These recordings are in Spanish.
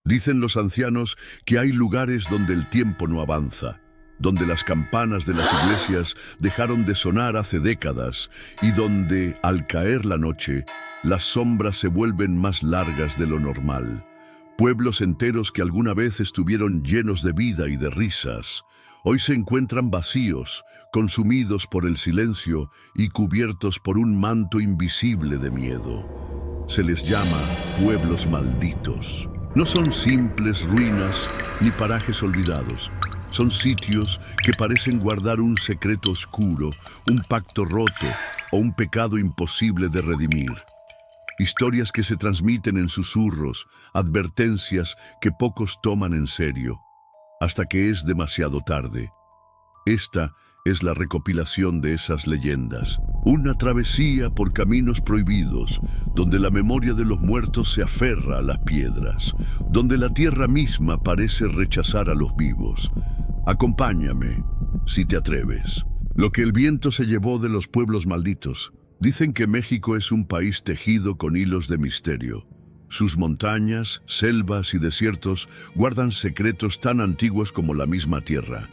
Dicen los ancianos que hay lugares donde el tiempo no avanza, donde las campanas de las iglesias dejaron de sonar hace décadas y donde, al caer la noche, las sombras se vuelven más largas de lo normal. Pueblos enteros que alguna vez estuvieron llenos de vida y de risas, hoy se encuentran vacíos, consumidos por el silencio y cubiertos por un manto invisible de miedo. Se les llama pueblos malditos. No son simples ruinas ni parajes olvidados. Son sitios que parecen guardar un secreto oscuro, un pacto roto o un pecado imposible de redimir. Historias que se transmiten en susurros, advertencias que pocos toman en serio, hasta que es demasiado tarde. Esta es la recopilación de esas leyendas, una travesía por caminos prohibidos, donde la memoria de los muertos se aferra a las piedras, donde la tierra misma parece rechazar a los vivos. Acompáñame, si te atreves. Lo que el viento se llevó de los pueblos malditos. Dicen que México es un país tejido con hilos de misterio. Sus montañas, selvas y desiertos guardan secretos tan antiguos como la misma tierra.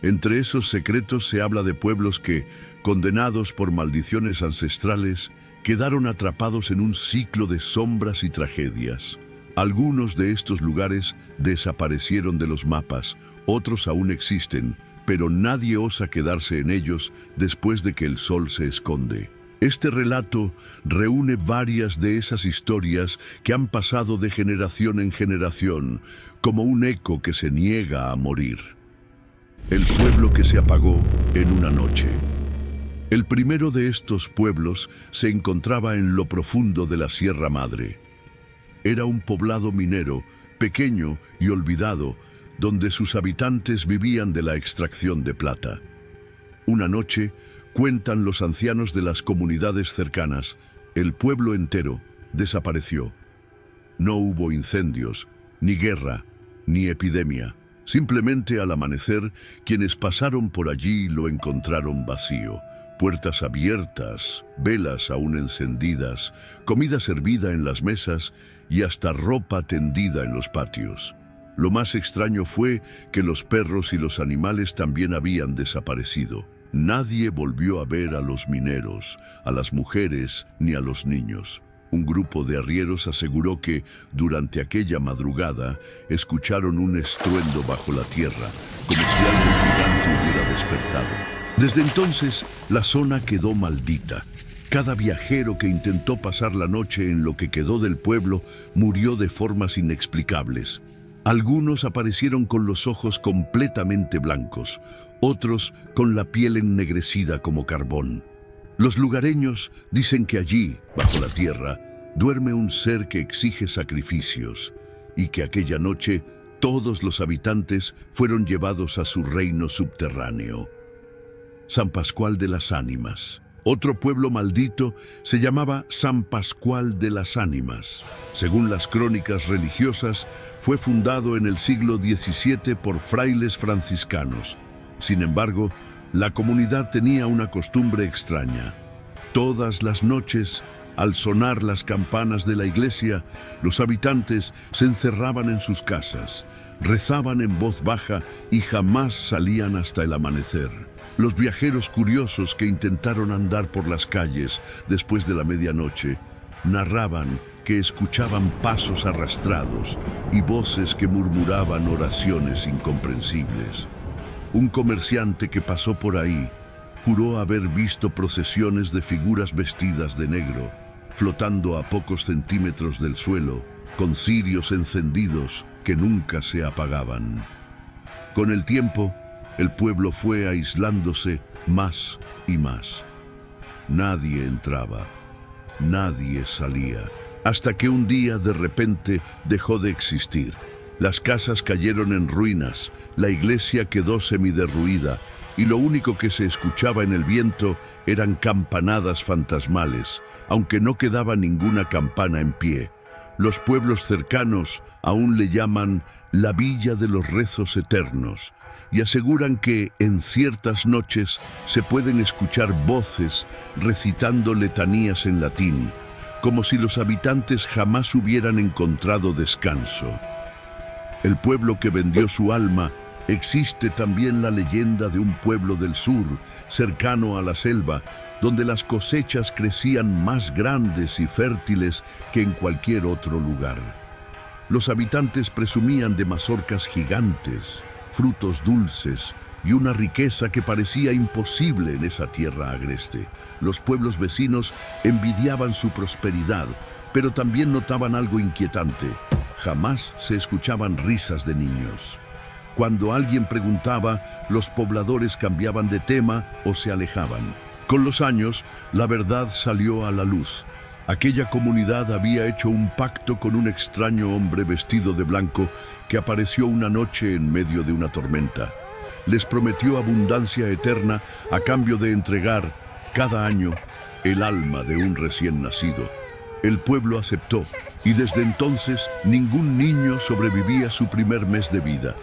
Entre esos secretos se habla de pueblos que, condenados por maldiciones ancestrales, quedaron atrapados en un ciclo de sombras y tragedias. Algunos de estos lugares desaparecieron de los mapas, otros aún existen, pero nadie osa quedarse en ellos después de que el sol se esconde. Este relato reúne varias de esas historias que han pasado de generación en generación, como un eco que se niega a morir. El pueblo que se apagó en una noche. El primero de estos pueblos se encontraba en lo profundo de la Sierra Madre. Era un poblado minero, pequeño y olvidado, donde sus habitantes vivían de la extracción de plata. Una noche, cuentan los ancianos de las comunidades cercanas, el pueblo entero desapareció. No hubo incendios, ni guerra, ni epidemia. Simplemente al amanecer, quienes pasaron por allí lo encontraron vacío. Puertas abiertas, velas aún encendidas, comida servida en las mesas y hasta ropa tendida en los patios. Lo más extraño fue que los perros y los animales también habían desaparecido. Nadie volvió a ver a los mineros, a las mujeres ni a los niños. Un grupo de arrieros aseguró que, durante aquella madrugada, escucharon un estruendo bajo la tierra, como si algo gigante hubiera despertado. Desde entonces, la zona quedó maldita. Cada viajero que intentó pasar la noche en lo que quedó del pueblo murió de formas inexplicables. Algunos aparecieron con los ojos completamente blancos, otros con la piel ennegrecida como carbón. Los lugareños dicen que allí, bajo la tierra, duerme un ser que exige sacrificios y que aquella noche todos los habitantes fueron llevados a su reino subterráneo. San Pascual de las Ánimas. Otro pueblo maldito se llamaba San Pascual de las Ánimas. Según las crónicas religiosas, fue fundado en el siglo XVII por frailes franciscanos. Sin embargo, la comunidad tenía una costumbre extraña. Todas las noches, al sonar las campanas de la iglesia, los habitantes se encerraban en sus casas, rezaban en voz baja y jamás salían hasta el amanecer. Los viajeros curiosos que intentaron andar por las calles después de la medianoche narraban que escuchaban pasos arrastrados y voces que murmuraban oraciones incomprensibles. Un comerciante que pasó por ahí juró haber visto procesiones de figuras vestidas de negro, flotando a pocos centímetros del suelo, con cirios encendidos que nunca se apagaban. Con el tiempo, el pueblo fue aislándose más y más. Nadie entraba, nadie salía, hasta que un día de repente dejó de existir. Las casas cayeron en ruinas, la iglesia quedó semiderruida y lo único que se escuchaba en el viento eran campanadas fantasmales, aunque no quedaba ninguna campana en pie. Los pueblos cercanos aún le llaman la Villa de los Rezos Eternos y aseguran que en ciertas noches se pueden escuchar voces recitando letanías en latín, como si los habitantes jamás hubieran encontrado descanso. el pueblo que vendió su alma, existe también la leyenda de un pueblo del sur, cercano a la selva, donde las cosechas crecían más grandes y fértiles que en cualquier otro lugar. Los habitantes presumían de mazorcas gigantes, frutos dulces y una riqueza que parecía imposible en esa tierra agreste. Los pueblos vecinos envidiaban su prosperidad, pero también notaban algo inquietante. Jamás se escuchaban risas de niños. Cuando alguien preguntaba, los pobladores cambiaban de tema o se alejaban. Con los años, la verdad salió a la luz. Aquella comunidad había hecho un pacto con un extraño hombre vestido de blanco que apareció una noche en medio de una tormenta. Les prometió abundancia eterna a cambio de entregar, cada año, el alma de un recién nacido. El pueblo aceptó, y desde entonces ningún niño sobrevivía su primer mes de vida.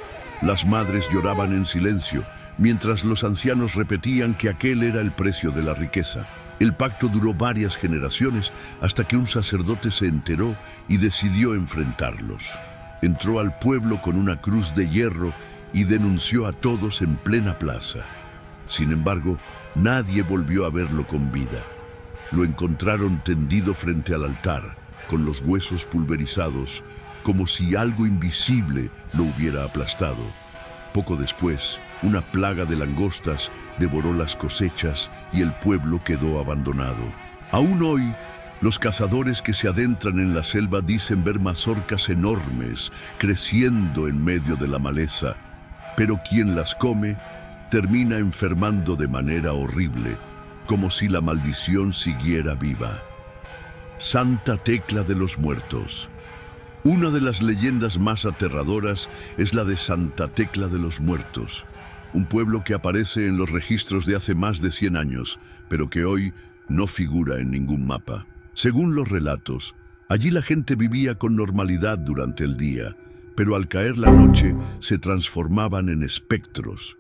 Las madres lloraban en silencio, mientras los ancianos repetían que aquel era el precio de la riqueza. El pacto duró varias generaciones hasta que un sacerdote se enteró y decidió enfrentarlos. Entró al pueblo con una cruz de hierro y denunció a todos en plena plaza. Sin embargo, nadie volvió a verlo con vida. Lo encontraron tendido frente al altar, con los huesos pulverizados, como si algo invisible lo hubiera aplastado. Poco después, una plaga de langostas devoró las cosechas y el pueblo quedó abandonado. Aún hoy, los cazadores que se adentran en la selva dicen ver mazorcas enormes creciendo en medio de la maleza, pero quien las come termina enfermando de manera horrible, como si la maldición siguiera viva. Santa Tecla de los Muertos. Una de las leyendas más aterradoras es la de Santa Tecla de los Muertos, un pueblo que aparece en los registros de hace más de 100 años, pero que hoy no figura en ningún mapa. Según los relatos, allí la gente vivía con normalidad durante el día, pero al caer la noche se transformaban en espectros.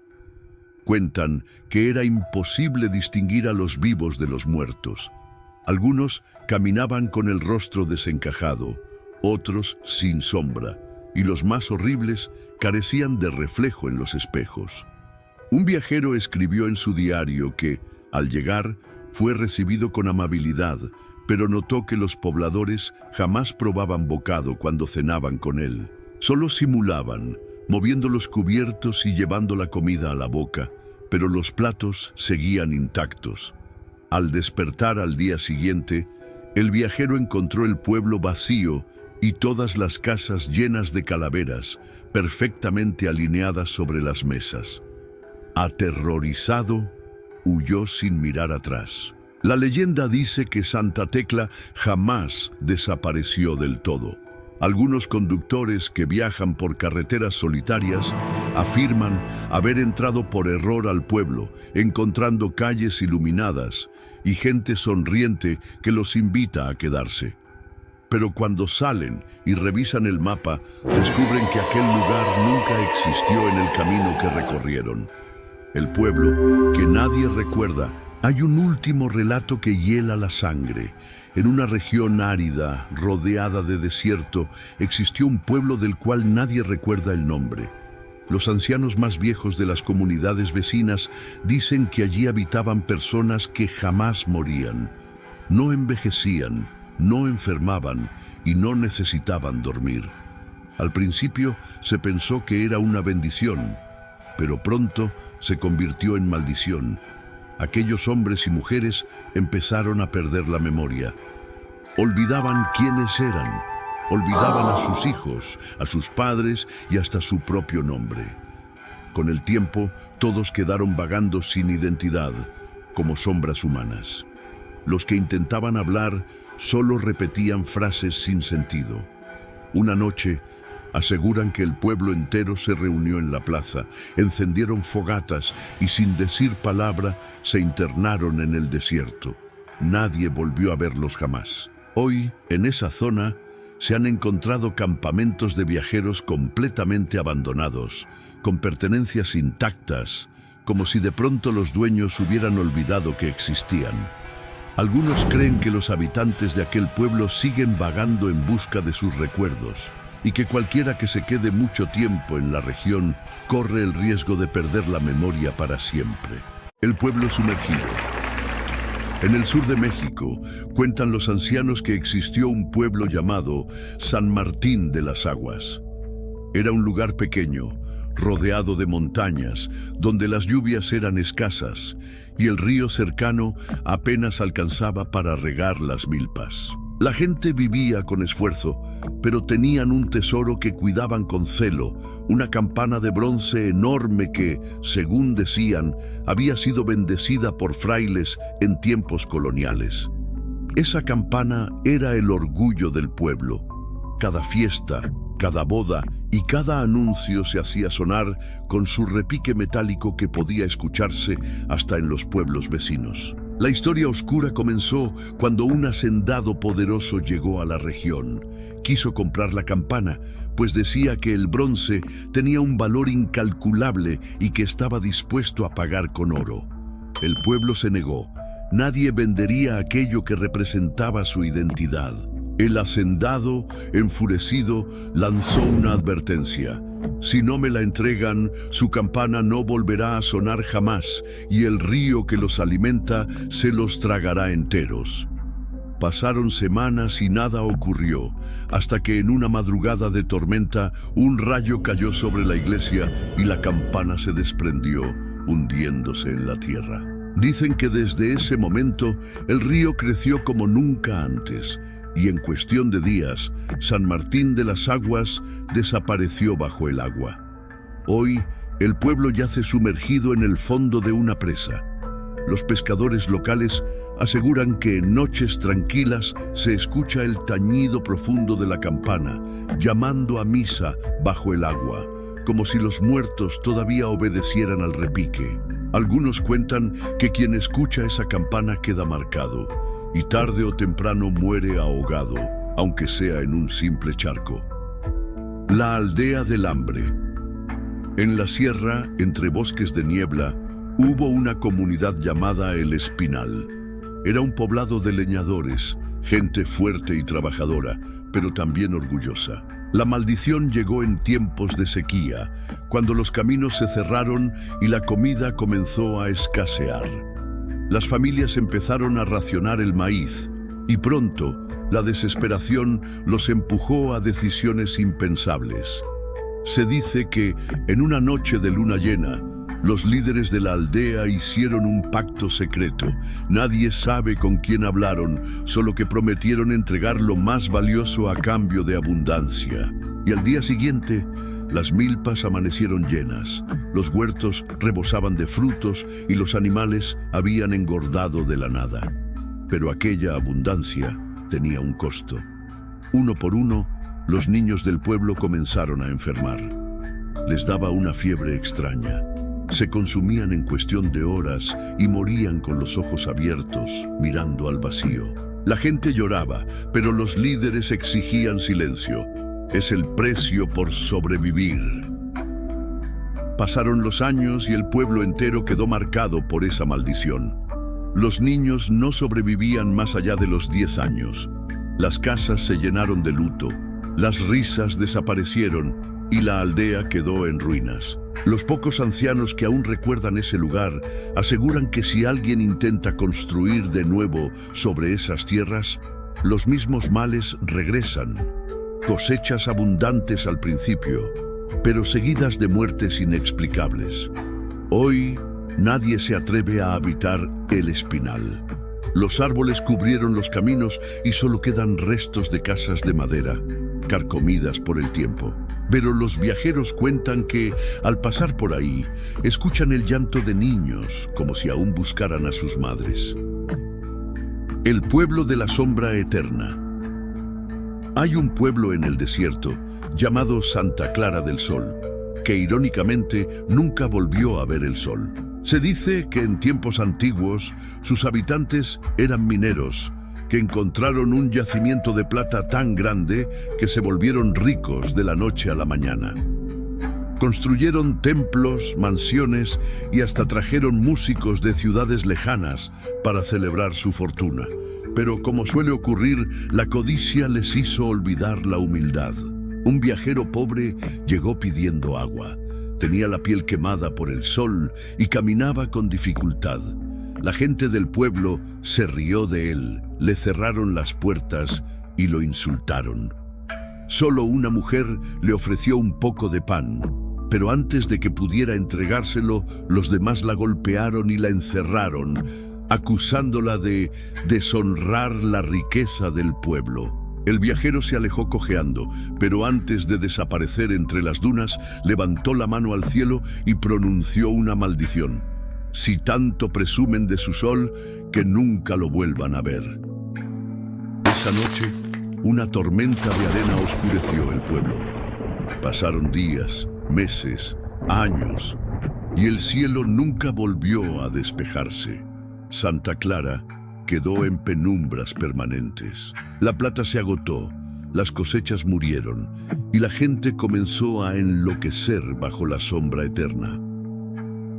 Cuentan que era imposible distinguir a los vivos de los muertos. Algunos caminaban con el rostro desencajado, otros sin sombra, y los más horribles carecían de reflejo en los espejos. Un viajero escribió en su diario que, al llegar, fue recibido con amabilidad, pero notó que los pobladores jamás probaban bocado cuando cenaban con él. Solo simulaban, moviendo los cubiertos y llevando la comida a la boca, pero los platos seguían intactos. Al despertar al día siguiente, el viajero encontró el pueblo vacío y todas las casas llenas de calaveras, perfectamente alineadas sobre las mesas. Aterrorizado, huyó sin mirar atrás. La leyenda dice que Santa Tecla jamás desapareció del todo. Algunos conductores que viajan por carreteras solitarias afirman haber entrado por error al pueblo, encontrando calles iluminadas y gente sonriente que los invita a quedarse. Pero cuando salen y revisan el mapa, descubren que aquel lugar nunca existió en el camino que recorrieron. El pueblo que nadie recuerda. Hay un último relato que hiela la sangre. En una región árida, rodeada de desierto, existió un pueblo del cual nadie recuerda el nombre. Los ancianos más viejos de las comunidades vecinas dicen que allí habitaban personas que jamás morían. No envejecían, no enfermaban y no necesitaban dormir. Al principio se pensó que era una bendición, pero pronto se convirtió en maldición. Aquellos hombres y mujeres empezaron a perder la memoria. Olvidaban quiénes eran, olvidaban a sus hijos, a sus padres y hasta su propio nombre. Con el tiempo, todos quedaron vagando sin identidad, como sombras humanas. Los que intentaban hablar solo repetían frases sin sentido. Una noche, aseguran que el pueblo entero se reunió en la plaza, encendieron fogatas y sin decir palabra se internaron en el desierto. Nadie volvió a verlos jamás. Hoy, en esa zona, se han encontrado campamentos de viajeros completamente abandonados, con pertenencias intactas, como si de pronto los dueños hubieran olvidado que existían. Algunos creen que los habitantes de aquel pueblo siguen vagando en busca de sus recuerdos. y que cualquiera que se quede mucho tiempo en la región corre el riesgo de perder la memoria para siempre. El pueblo sumergido. En el sur de México, cuentan los ancianos que existió un pueblo llamado San Martín de las Aguas. Era un lugar pequeño, rodeado de montañas, donde las lluvias eran escasas y el río cercano apenas alcanzaba para regar las milpas. La gente vivía con esfuerzo, pero tenían un tesoro que cuidaban con celo, una campana de bronce enorme que, según decían, había sido bendecida por frailes en tiempos coloniales. Esa campana era el orgullo del pueblo. Cada fiesta, cada boda y cada anuncio se hacía sonar con su repique metálico que podía escucharse hasta en los pueblos vecinos. La historia oscura comenzó cuando un hacendado poderoso llegó a la región. Quiso comprar la campana, pues decía que el bronce tenía un valor incalculable y que estaba dispuesto a pagar con oro. El pueblo se negó. Nadie vendería aquello que representaba su identidad. El hacendado, enfurecido, lanzó una advertencia. Si no me la entregan, su campana no volverá a sonar jamás, y el río que los alimenta se los tragará enteros. Pasaron semanas y nada ocurrió, hasta que en una madrugada de tormenta, un rayo cayó sobre la iglesia y la campana se desprendió, hundiéndose en la tierra. Dicen que desde ese momento, el río creció como nunca antes, y en cuestión de días, San Martín de las Aguas desapareció bajo el agua. Hoy, el pueblo yace sumergido en el fondo de una presa. Los pescadores locales aseguran que en noches tranquilas se escucha el tañido profundo de la campana, llamando a misa bajo el agua, como si los muertos todavía obedecieran al repique. Algunos cuentan que quien escucha esa campana queda marcado, y tarde o temprano muere ahogado, aunque sea en un simple charco. La aldea del hambre. En la sierra, entre bosques de niebla, hubo una comunidad llamada El Espinal. Era un poblado de leñadores, gente fuerte y trabajadora, pero también orgullosa. La maldición llegó en tiempos de sequía, cuando los caminos se cerraron y la comida comenzó a escasear. Las familias empezaron a racionar el maíz y pronto la desesperación los empujó a decisiones impensables. Se dice que en una noche de luna llena, los líderes de la aldea hicieron un pacto secreto. Nadie sabe con quién hablaron, solo que prometieron entregar lo más valioso a cambio de abundancia. Y al día siguiente, las milpas amanecieron llenas, los huertos rebosaban de frutos y los animales habían engordado de la nada. Pero aquella abundancia tenía un costo. Uno por uno, los niños del pueblo comenzaron a enfermar. Les daba una fiebre extraña. Se consumían en cuestión de horas y morían con los ojos abiertos, mirando al vacío. La gente lloraba, pero los líderes exigían silencio. Es el precio por sobrevivir. Pasaron los años y el pueblo entero quedó marcado por esa maldición. Los niños no sobrevivían más allá de los 10 años. Las casas se llenaron de luto, las risas desaparecieron y la aldea quedó en ruinas. Los pocos ancianos que aún recuerdan ese lugar aseguran que si alguien intenta construir de nuevo sobre esas tierras, los mismos males regresan. Cosechas abundantes al principio, pero seguidas de muertes inexplicables. Hoy, nadie se atreve a habitar El Espinal. Los árboles cubrieron los caminos y solo quedan restos de casas de madera, carcomidas por el tiempo. Pero los viajeros cuentan que, al pasar por ahí, escuchan el llanto de niños, como si aún buscaran a sus madres. El pueblo de la sombra eterna. Hay un pueblo en el desierto, llamado Santa Clara del Sol, que irónicamente nunca volvió a ver el sol. Se dice que en tiempos antiguos sus habitantes eran mineros, que encontraron un yacimiento de plata tan grande que se volvieron ricos de la noche a la mañana. Construyeron templos, mansiones y hasta trajeron músicos de ciudades lejanas para celebrar su fortuna. Pero como suele ocurrir, la codicia les hizo olvidar la humildad. Un viajero pobre llegó pidiendo agua. Tenía la piel quemada por el sol y caminaba con dificultad. La gente del pueblo se rió de él, le cerraron las puertas y lo insultaron. Solo una mujer le ofreció un poco de pan, pero antes de que pudiera entregárselo, los demás la golpearon y la encerraron, acusándola de deshonrar la riqueza del pueblo. El viajero se alejó cojeando, pero antes de desaparecer entre las dunas, levantó la mano al cielo y pronunció una maldición. Si tanto presumen de su sol, que nunca lo vuelvan a ver. Esa noche, una tormenta de arena oscureció el pueblo. Pasaron días, meses, años, y el cielo nunca volvió a despejarse. Santa Clara quedó en penumbras permanentes. La plata se agotó, las cosechas murieron, y la gente comenzó a enloquecer bajo la sombra eterna.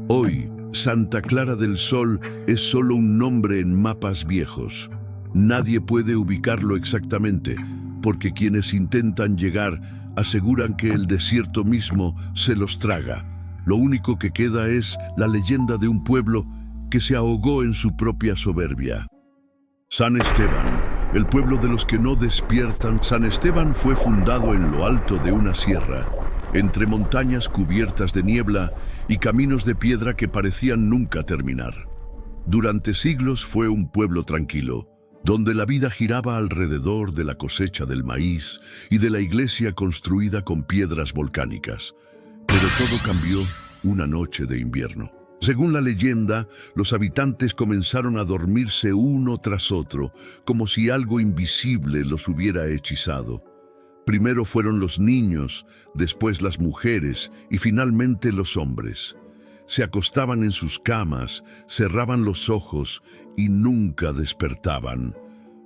Hoy, Santa Clara del Sol es solo un nombre en mapas viejos. Nadie puede ubicarlo exactamente, porque quienes intentan llegar aseguran que el desierto mismo se los traga. Lo único que queda es la leyenda de un pueblo que se ahogó en su propia soberbia. San Esteban, el pueblo de los que no despiertan. San Esteban fue fundado en lo alto de una sierra, entre montañas cubiertas de niebla y caminos de piedra que parecían nunca terminar. Durante siglos fue un pueblo tranquilo, donde la vida giraba alrededor de la cosecha del maíz y de la iglesia construida con piedras volcánicas. Pero todo cambió una noche de invierno. Según la leyenda, los habitantes comenzaron a dormirse uno tras otro, como si algo invisible los hubiera hechizado. Primero fueron los niños, después las mujeres y finalmente los hombres. Se acostaban en sus camas, cerraban los ojos y nunca despertaban.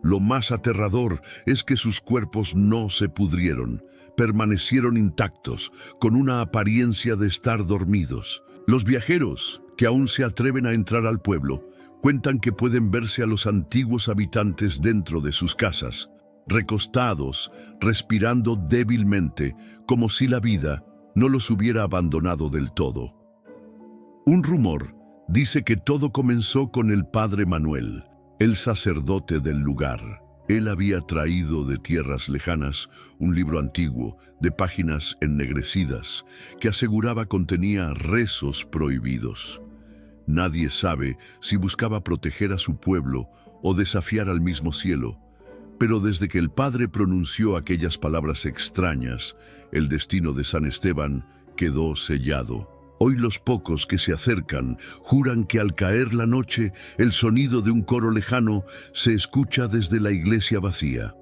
Lo más aterrador es que sus cuerpos no se pudrieron, permanecieron intactos, con una apariencia de estar dormidos. Los viajeros, que aún se atreven a entrar al pueblo, cuentan que pueden verse a los antiguos habitantes dentro de sus casas, recostados, respirando débilmente, como si la vida no los hubiera abandonado del todo. Un rumor dice que todo comenzó con el padre Manuel, el sacerdote del lugar. Él había traído de tierras lejanas un libro antiguo, de páginas ennegrecidas, que aseguraba contenía rezos prohibidos. Nadie sabe si buscaba proteger a su pueblo o desafiar al mismo cielo, pero desde que el padre pronunció aquellas palabras extrañas, el destino de San Esteban quedó sellado. Hoy los pocos que se acercan juran que al caer la noche el sonido de un coro lejano se escucha desde la iglesia vacía.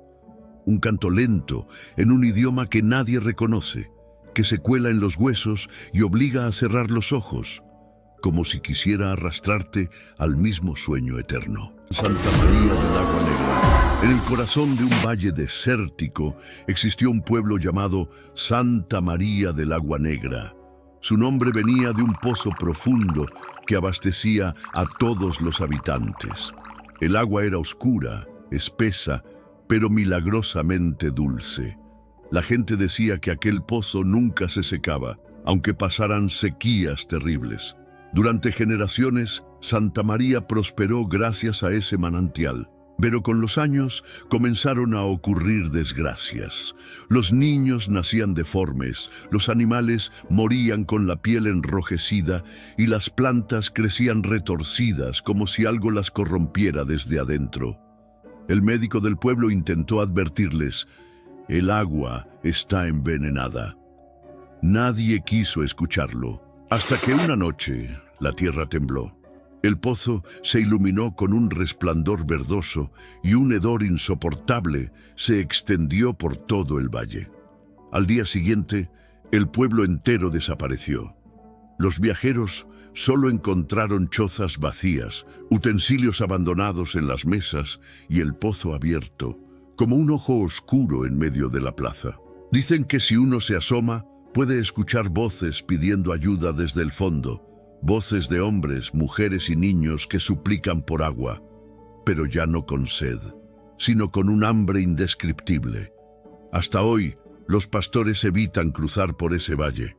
Un canto lento en un idioma que nadie reconoce, que se cuela en los huesos y obliga a cerrar los ojos, como si quisiera arrastrarte al mismo sueño eterno. Santa María del Agua Negra. En el corazón de un valle desértico existió un pueblo llamado Santa María del Agua Negra. Su nombre venía de un pozo profundo que abastecía a todos los habitantes. El agua era oscura, espesa, pero milagrosamente dulce. La gente decía que aquel pozo nunca se secaba, aunque pasaran sequías terribles. Durante generaciones, Santa María prosperó gracias a ese manantial. Pero con los años comenzaron a ocurrir desgracias. Los niños nacían deformes, los animales morían con la piel enrojecida y las plantas crecían retorcidas como si algo las corrompiera desde adentro. El médico del pueblo intentó advertirles: el agua está envenenada. Nadie quiso escucharlo, hasta que una noche la tierra tembló. El pozo se iluminó con un resplandor verdoso y un hedor insoportable se extendió por todo el valle. Al día siguiente, el pueblo entero desapareció. Los viajeros solo encontraron chozas vacías, utensilios abandonados en las mesas y el pozo abierto, como un ojo oscuro en medio de la plaza. Dicen que si uno se asoma, puede escuchar voces pidiendo ayuda desde el fondo, voces de hombres, mujeres y niños que suplican por agua, pero ya no con sed, sino con un hambre indescriptible. Hasta hoy, Los pastores evitan cruzar por ese valle.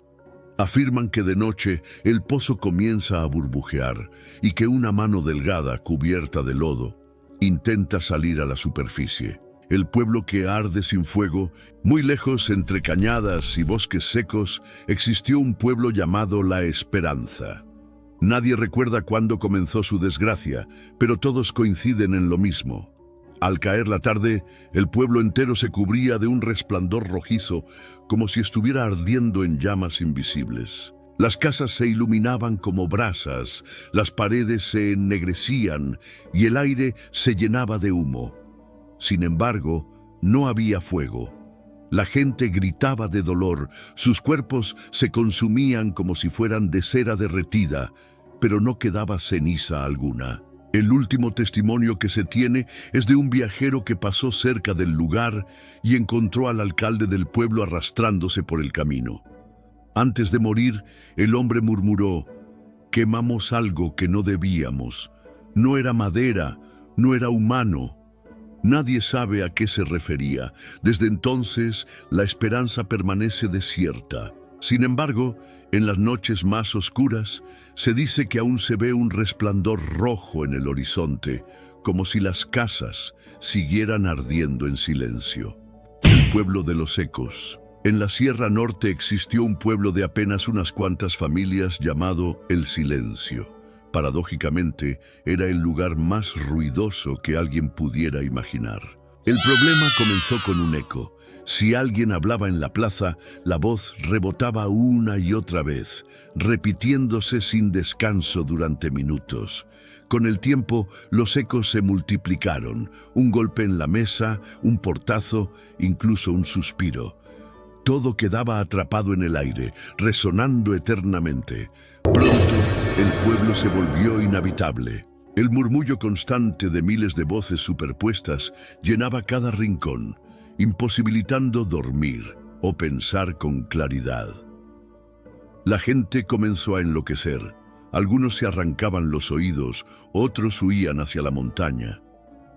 Afirman que de noche el pozo comienza a burbujear y que una mano delgada, cubierta de lodo, intenta salir a la superficie. El pueblo que arde sin fuego, muy lejos entre cañadas y bosques secos, existió un pueblo llamado La Esperanza. Nadie recuerda cuándo comenzó su desgracia, pero todos coinciden en lo mismo. Al caer la tarde, el pueblo entero se cubría de un resplandor rojizo, como si estuviera ardiendo en llamas invisibles. Las casas se iluminaban como brasas, las paredes se ennegrecían y el aire se llenaba de humo. Sin embargo, no había fuego. La gente gritaba de dolor, sus cuerpos se consumían como si fueran de cera derretida, pero no quedaba ceniza alguna. El último testimonio que se tiene es de un viajero que pasó cerca del lugar y encontró al alcalde del pueblo arrastrándose por el camino. Antes de morir, el hombre murmuró: «Quemamos algo que no debíamos. No era madera, no era humano». Nadie sabe a qué se refería. Desde entonces, la esperanza permanece desierta. Sin embargo, en las noches más oscuras, se dice que aún se ve un resplandor rojo en el horizonte, como si las casas siguieran ardiendo en silencio. El pueblo de los ecos. En la Sierra Norte existió un pueblo de apenas unas cuantas familias llamado El Silencio. Paradójicamente, era el lugar más ruidoso que alguien pudiera imaginar. El problema comenzó con un eco. Si alguien hablaba en la plaza, la voz rebotaba una y otra vez, repitiéndose sin descanso durante minutos. Con el tiempo, los ecos se multiplicaron. Un golpe en la mesa, un portazo, incluso un suspiro. Todo quedaba atrapado en el aire, resonando eternamente. Pronto, el pueblo se volvió inhabitable. El murmullo constante de miles de voces superpuestas llenaba cada rincón, imposibilitando dormir o pensar con claridad. La gente comenzó a enloquecer. Algunos se arrancaban los oídos, otros huían hacia la montaña.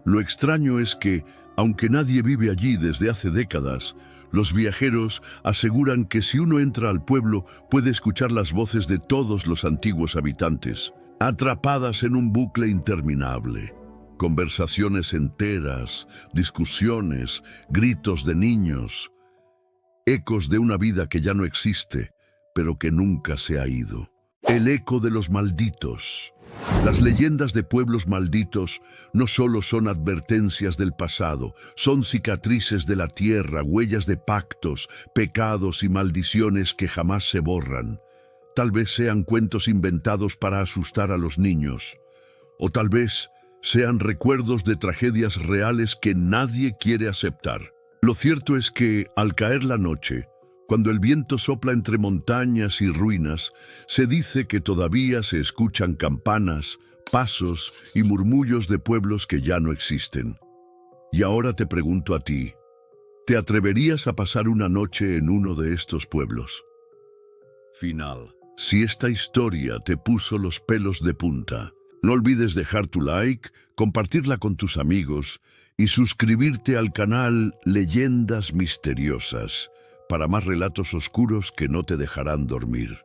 Lo extraño es que, aunque nadie vive allí desde hace décadas, los viajeros aseguran que si uno entra al pueblo puede escuchar las voces de todos los antiguos habitantes, atrapadas en un bucle interminable. Conversaciones enteras, discusiones, gritos de niños, ecos de una vida que ya no existe, pero que nunca se ha ido. El eco de los malditos. Las leyendas de pueblos malditos no solo son advertencias del pasado, son cicatrices de la tierra, huellas de pactos, pecados y maldiciones que jamás se borran. Tal vez sean cuentos inventados para asustar a los niños, o tal vez sean recuerdos de tragedias reales que nadie quiere aceptar. Lo cierto es que, al caer la noche, cuando el viento sopla entre montañas y ruinas, se dice que todavía se escuchan campanas, pasos y murmullos de pueblos que ya no existen. Y ahora te pregunto a ti, ¿te atreverías a pasar una noche en uno de estos pueblos? Final. Si esta historia te puso los pelos de punta, no olvides dejar tu like, compartirla con tus amigos y suscribirte al canal Leyendas Misteriosas para más relatos oscuros que no te dejarán dormir.